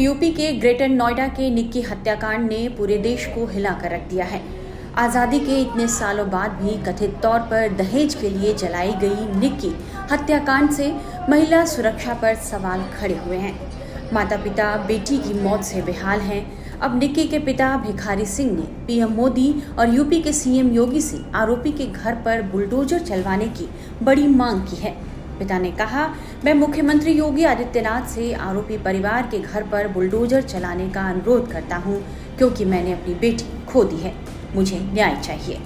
UP के greater Noida के निक्की हत्याकांड ने पूरे देश को हिलाकर रख दिया है। आज़ादी के इतने सालों बाद भी कथित तौर पर दहेज के लिए जलाई गई निक्की हत्याकांड से महिला सुरक्षा पर सवाल खड़े हुए हैं। माता पिता बेटी की मौत से बेहाल हैं। अब निक्की के पिता भिखारी सिंह ने पीएम मोदी और यूपी के सीएम योगी से आरोपी के घर पर बुलडोजर चलवाने की बड़ी मांग की है। पिता ने कहा, मैं मुख्यमंत्री योगी आदित्यनाथ से आरोपी परिवार के घर पर बुलडोजर चलाने का अनुरोध करता हूं, क्योंकि मैंने अपनी बेटी खो दी है। मुझे न्याय चाहिए।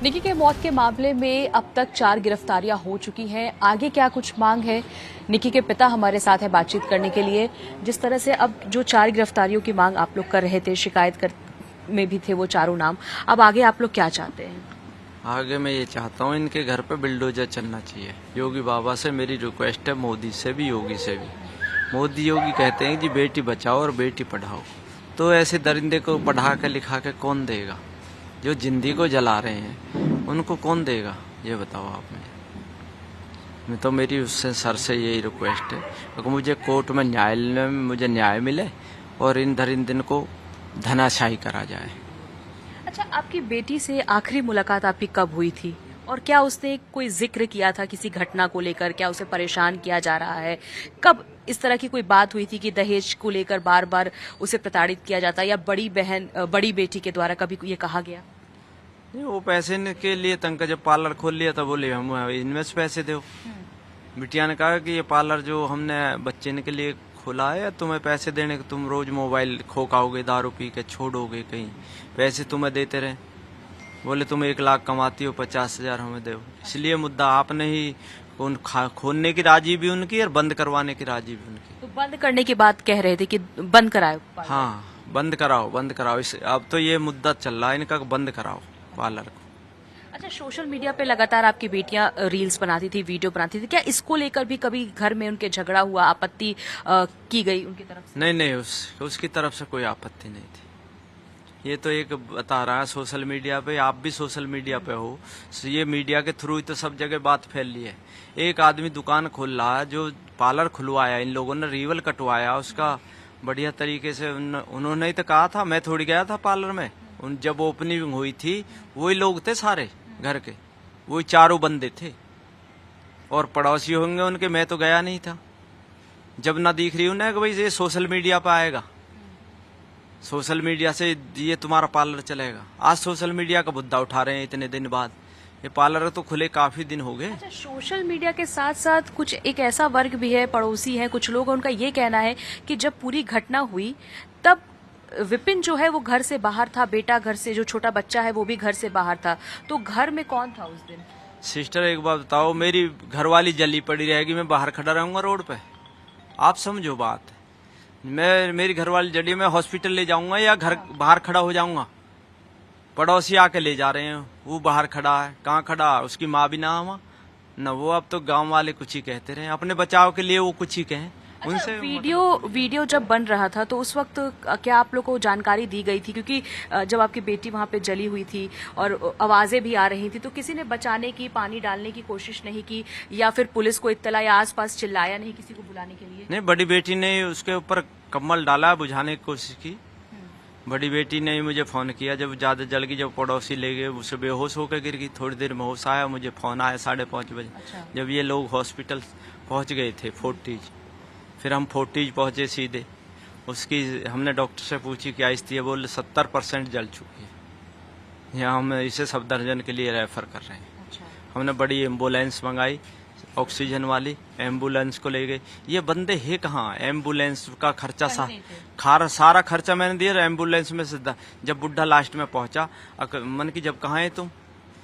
निक्की के मौत के मामले में अब तक 4 गिरफ्तारियां हो चुकी हैं। आगे क्या कुछ मांग है? निक्की के पिता हमारे साथ है बातचीत करने के लिए। जिस तरह से अब जो 4 गिरफ्तारियों की मांग आप लोग कर रहे थे, शिकायत में भी थे वो चारों नाम, अब आगे आप लोग क्या चाहते हैं? आगे मैं ये चाहता हूँ, इनके घर पे बुलडोजर चलना चाहिए। योगी बाबा से मेरी रिक्वेस्ट है, मोदी से भी योगी से भी। मोदी योगी कहते हैं कि बेटी बचाओ और बेटी पढ़ाओ, तो ऐसे दरिंदे को पढ़ा के लिखा के कौन देगा? जो जिंदगी को जला रहे हैं उनको कौन देगा? ये बताओ आप मुझे। मैं तो मेरी उससे सर से यही रिक्वेस्ट है कि मुझे कोर्ट में मुझे न्याय मिले और इन दरिंदन को धनाशाही करा जाए। अच्छा, आपकी बेटी से आखिरी मुलाकात आपकी कब हुई थी और क्या उसने कोई जिक्र किया था किसी घटना को लेकर? क्या उसे परेशान किया जा रहा है? कब इस तरह की कोई बात हुई थी कि दहेज को लेकर बार बार उसे प्रताड़ित किया जाता है, या बड़ी बेटी के द्वारा कभी ये कहा गया? नहीं, वो पैसे के लिए तंग जब पार्लर खोल लिया था, बोले हम इनमें से पैसे दो। बिटिया ने कहा कि ये पार्लर जो हमने बच्चे के लिए खुला है, तुम्हें पैसे देने के, तुम रोज मोबाइल खोकाओगे, दारू पी के छोड़ोगे कहीं, पैसे तुम्हें देते रहे। बोले तुम 1 लाख कमाती हो, 50,000 हमें दो। इसलिए मुद्दा आपने ही खोलने की राजी भी उनकी और बंद करवाने की राजी भी उनकी। तो बंद करने की बात कह रहे थे कि बंद कराओ। हाँ, बंद कराओ। इस अब तो ये मुद्दा चल रहा है इनका, बंद कराओ पार्लर को। अच्छा, सोशल मीडिया पे लगातार आपकी बेटियां रील्स बनाती थी, वीडियो बनाती थी, क्या इसको लेकर भी कभी घर में उनके झगड़ा हुआ, आपत्ति की गई उनकी तरफ से? नहीं, उसकी तरफ से कोई आपत्ति नहीं थी। ये तो एक बता रहा है सोशल मीडिया पे, आप भी सोशल मीडिया पे हो, ये मीडिया के थ्रू ही तो सब जगह बात फैल रही है। एक आदमी दुकान खोल रहा है, जो पार्लर खुलवाया, इन लोगों ने रिवल कटवाया उसका बढ़िया तरीके से। उन्होंने ही तो कहा था, मैं थोड़ी गया था पार्लर में। जब ओपनिंग हुई थी वही लोग थे सारे घर के, वही चारों बंदे थे और पड़ोसी होंगे उनके, मैं तो गया नहीं था। जब ना दिख रही उन्हें कि भाई ये सोशल मीडिया पे आएगा, सोशल मीडिया से ये तुम्हारा पार्लर चलेगा। आज सोशल मीडिया का मुद्दा उठा रहे हैं इतने दिन बाद। ये पार्लर तो खुले काफी दिन हो गए। अच्छा, सोशल मीडिया के साथ साथ कुछ एक ऐसा वर्ग भी है, पड़ोसी है कुछ लोग, उनका ये कहना है कि जब पूरी घटना हुई तब विपिन जो है वो घर से बाहर था, बेटा घर से, जो छोटा बच्चा है वो भी घर से बाहर था, तो घर में कौन था उस दिन? सिस्टर एक बात बताओ, मेरी घरवाली जली पड़ी रहेगी, मैं बाहर खड़ा रहूंगा रोड पे? आप समझो बात। मेरी घरवाली जड़ी, मैं हॉस्पिटल ले जाऊंगा या घर बाहर खड़ा हो जाऊंगा? पड़ोसी आके ले जा रहे हैं, वो बाहर खड़ा है। कहाँ खड़ा है? उसकी माँ भी ना हुआ न वो। अब तो गांव वाले कुछ ही कहते रहे, अपने बचाव के लिए वो कुछ ही कहें। अच्छा, उनसे वीडियो जब बन रहा था तो उस वक्त क्या आप लोग को जानकारी दी गई थी? क्योंकि जब आपकी बेटी वहां पे जली हुई थी और आवाजें भी आ रही थी, तो किसी ने बचाने की, पानी डालने की कोशिश नहीं की, या फिर पुलिस को इत्तला या आसपास चिल्लाया नहीं किसी को बुलाने के लिए? नहीं, बड़ी बेटी ने उसके ऊपर कम्बल डाला, बुझाने की कोशिश की। बड़ी बेटी ने मुझे फोन किया, जब ज्यादा जल गई, जब पड़ोसी ले गए, उसे बेहोश होकर गिर गई। थोड़ी देर में होश आया, मुझे फोन आया 5:30 बजे। अच्छा। जब ये लोग हॉस्पिटल पहुंच गए थे फोर्टीज, फिर हम फोर्टीज पहुंचे सीधे। उसकी हमने डॉक्टर से पूछी क्या स्थिति है, बोले 70% जल चुकी है। यहाँ हम इसे सफदरजंग के लिए रेफर कर रहे हैं। अच्छा। हमने बड़ी एम्बुलेंस मंगाई, ऑक्सीजन वाली एम्बुलेंस को ले गए। ये बंदे है कहाँ? एम्बुलेंस का खर्चा सारा खर्चा मैंने दिया एम्बुलेंस में से। जब बुढ़ा लास्ट में पहुंचा, मन की जब कहाँ है तुम?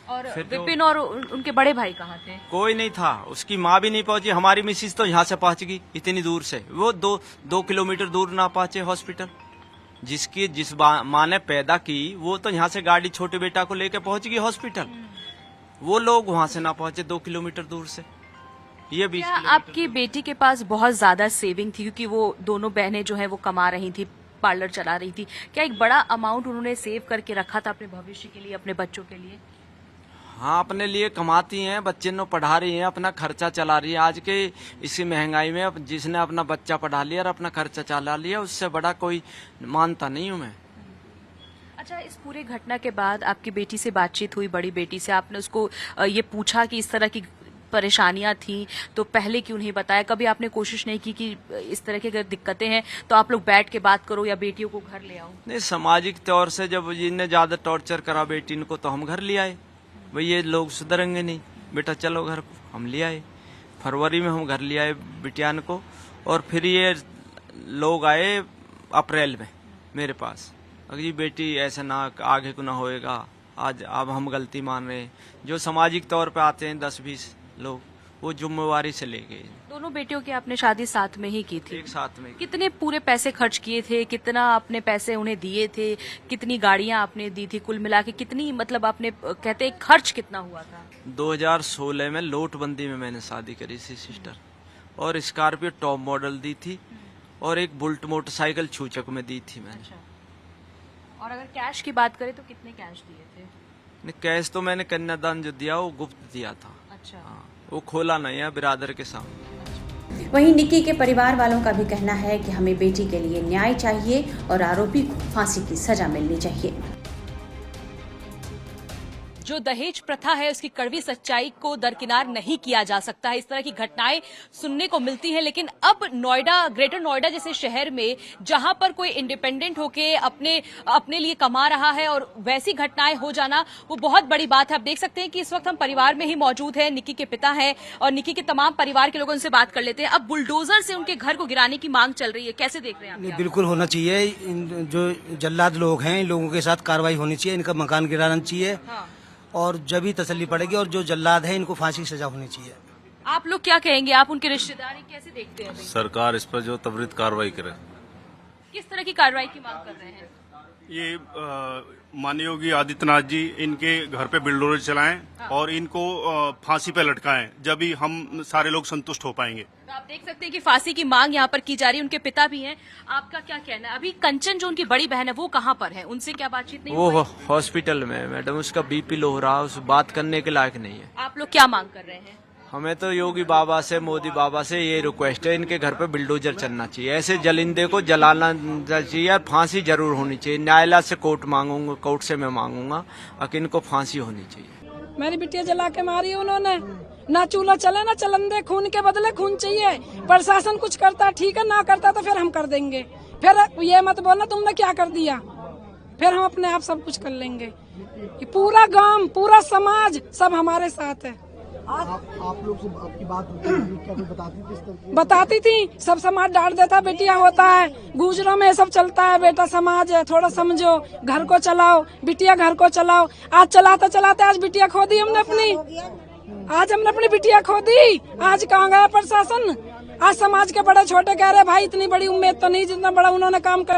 और विपिन और उनके बड़े भाई कहाँ थे? कोई नहीं था, उसकी माँ भी नहीं पहुंची। हमारी मिसिस तो यहाँ से पहुंच गई इतनी दूर से, वो 2 किलोमीटर दूर ना पहुंचे हॉस्पिटल। जिस माँ ने पैदा की वो तो यहाँ से गाड़ी छोटे बेटा को लेके पहुंच गई हॉस्पिटल। वो लोग वहां से ना पहुंचे 2 किलोमीटर दूर से। ये 20 किलोमीटर। आपकी बेटी के पास बहुत ज्यादा सेविंग थी, क्योंकि वो दोनों बहनें जो है वो कमा रही थी, पार्लर चला रही थी, क्या एक बड़ा अमाउंट उन्होंने सेव करके रखा था अपने भविष्य के लिए, अपने बच्चों के लिए? हाँ, अपने लिए कमाती हैं, बच्चे को पढ़ा रही हैं, अपना खर्चा चला रही है। आज के इसी महंगाई में जिसने अपना बच्चा पढ़ा लिया और अपना खर्चा चला लिया, उससे बड़ा कोई मानता नहीं हूँ मैं। अच्छा, इस पूरे घटना के बाद आपकी बेटी से बातचीत हुई, बड़ी बेटी से? आपने उसको ये पूछा कि इस तरह की परेशानियां थी तो पहले क्यों नहीं बताया? कभी आपने कोशिश नहीं की कि इस तरह की अगर दिक्कतें हैं तो आप लोग बैठ के बात करो या बेटियों को घर ले आओ? नहीं, सामाजिक तौर से जब इन्हें ज्यादा टॉर्चर करा बेटी को तो हम घर ले आए। भाई ये लोग सुधरेंगे नहीं, बेटा चलो घर को। हम ले आए, फरवरी में हम घर ले आए बिटियान को। और फिर ये लोग आए अप्रैल में मेरे पास, अगर बेटी ऐसा ना आगे को ना होएगा, आज अब हम गलती मान रहे हैं। जो सामाजिक तौर पे आते हैं 10-20 लोग, वो जिम्मेवारी से ले गए। दोनों बेटियों की आपने शादी साथ में ही की थी? एक साथ में। कितने पूरे पैसे खर्च किए थे? कितना आपने पैसे उन्हें दिए थे? कितनी गाड़ियां आपने दी थी? कुल मिला के कितनी, मतलब आपने कहते खर्च कितना हुआ था? 2016 में नोटबंदी में मैंने शादी करी थी सिस्टर, और स्कॉर्पियो टॉप मॉडल दी थी, और एक बुलेट मोटरसाइकिल छूचक में दी थी मैंने। अच्छा। और अगर कैश की बात करें तो कितने कैश दिए थे? नहीं, कैश तो मैंने कन्यादान जो दिया वो गुप्त दिया था। अच्छा। हाँ, वो खोला नहीं है बिरादर के सामने। वहीं निक्की के परिवार वालों का भी कहना है कि हमें बेटी के लिए न्याय चाहिए और आरोपी को फांसी की सजा मिलनी चाहिए। जो दहेज प्रथा है उसकी कड़वी सच्चाई को दरकिनार नहीं किया जा सकता है। इस तरह की घटनाएं सुनने को मिलती हैं, लेकिन अब नोएडा, ग्रेटर नोएडा जैसे शहर में जहां पर कोई इंडिपेंडेंट होके अपने लिए कमा रहा है और वैसी घटनाएं हो जाना वो बहुत बड़ी बात है। आप देख सकते हैं कि इस वक्त हम परिवार में ही मौजूद हैं। निक्की के पिता हैं और निक्की के तमाम परिवार के लोगों से बात कर लेते हैं। अब बुलडोजर से उनके घर को गिराने की मांग चल रही है, कैसे देख रहे हैं आप? बिल्कुल होना चाहिए। जो जल्लाद लोग हैं इन लोगों के साथ कार्रवाई होनी चाहिए, इनका मकान गिराना चाहिए। हाँ। और जब ही तसल्ली पड़ेगी, और जो जल्लाद है इनको फांसी की सजा होनी चाहिए। आप लोग क्या कहेंगे? आप उनके रिश्तेदार हैं, कैसे देखते हैं? सरकार इस पर जो त्वरित कार्रवाई करे। किस तरह की कार्रवाई की मांग कर रहे हैं? ये माननीय योगी आदित्यनाथ जी इनके घर पे बिल्डोजर चलाएं और इनको फांसी पे लटकाएं, जब ही हम सारे लोग संतुष्ट हो पाएंगे। तो आप देख सकते हैं कि फांसी की मांग यहाँ पर की जा रही है। उनके पिता भी हैं। आपका क्या कहना है? अभी कंचन जो उनकी बड़ी बहन है वो कहाँ पर है? उनसे क्या बातचीत नहीं वो हुई? हॉस्पिटल में है मैडम, उसका बीपी लो हो रहा है, उस बात करने के लायक नहीं है। आप लोग क्या मांग कर रहे हैं? हमें तो योगी बाबा से, मोदी बाबा से ये रिक्वेस्ट है, इनके घर पे बिल्डोजर चलना चाहिए, ऐसे जलिंदे को जलाना चाहिए और फांसी जरूर होनी चाहिए। न्यायालय से कोर्ट मांगूंगा, कोर्ट से मैं मांगूंगा कि इनको फांसी होनी चाहिए। मेरी बिटिया जला के मारी उन्होंने। ना चूल्हा चले ना चलंदे, खून के बदले खून चाहिए। प्रशासन कुछ करता ठीक है, ना करता तो फिर हम कर देंगे। फिर ये मत बोलना तुमने क्या कर दिया, फिर हम अपने आप सब कुछ कर लेंगे। पूरा गांव, पूरा समाज सब हमारे साथ है। आप लोग से आपकी बात होती है, क्या कोई बताती थी इस तरह की? बताती थी, सब समाज डांट देता, बेटिया होता है, गुजरों में सब चलता है, बेटा समाज है, थोड़ा समझो, घर को चलाओ, बिटिया घर को चलाओ। आज चलाते चलाते आज बिटिया खो दी हमने अपनी। आज हमने अपनी बिटिया खो दी। आज कहाँ गया प्रशासन? आज समाज के बड़े छोटे कह रहे भाई इतनी बड़ी उम्मीद तो नहीं जितना बड़ा उन्होंने काम कर